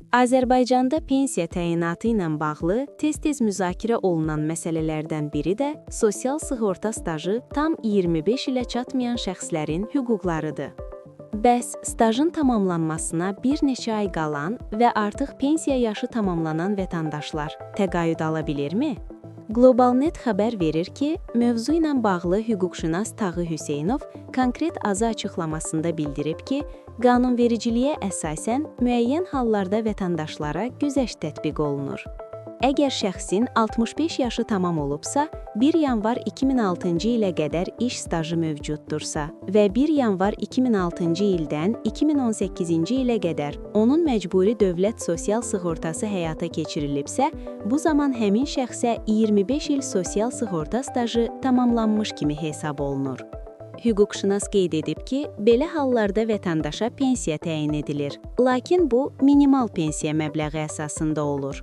Azərbaycanda pensiya təyinatı ilə bağlı tez-tez müzakirə olunan məsələlərdən biri də sosial sığorta stajı tam 25 ilə çatmayan şəxslərin hüquqlarıdır. Bəs stajın tamamlanmasına bir neçə ay qalan və artıq pensiya yaşı tamamlanan vətəndaşlar təqaüd ala bilirmi? Globalnet xəbər verir ki, mövzu ilə bağlı hüquqşünas Tağı Hüseynov konkret azı açıqlamasında bildirib ki, qanunvericiliyə əsasən müəyyən hallarda vətəndaşlara güzəşt tətbiq olunur. Əgər şəxsin 65 yaşı tamam olubsa, 1 yanvar 2006-cı ilə qədər iş stajı mövcuddursa və 1 yanvar 2006-cı ildən 2018-ci ilə qədər onun məcburi dövlət sosial sığortası həyata keçirilibsə, bu zaman həmin şəxsə 25 il sosial sığorta stajı tamamlanmış kimi hesab olunur. Hüquqşünas qeyd edib ki, belə hallarda vətəndaşa pensiya təyin edilir, lakin bu minimal pensiya məbləği əsasında olur.